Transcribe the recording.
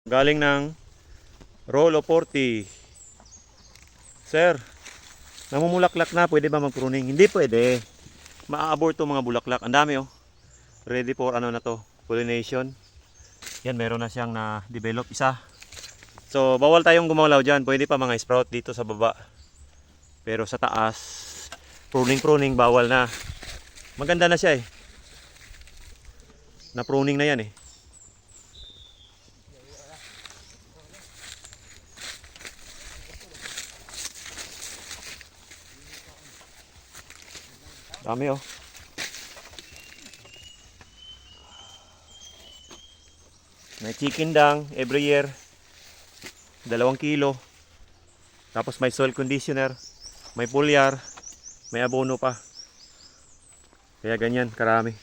Galing ng roll of 40. Sir, namumulaklak na. Pwede ba mag-pruning? Hindi pwede. Maa-abort to mga bulaklak. Ang dami oh. Ready for ano na to, pollination. Yan, meron na siyang na-develop isa. So, bawal tayong gumalaw dyan. Pwede pa mga sprout dito sa baba. Pero sa taas, pruning bawal na. Maganda na siya eh. Na-pruning na yan eh. Dami oh. May chicken dang every year. 2 kilo. Tapos may soil conditioner. May foliar. May abono pa. Kaya ganyan, karami.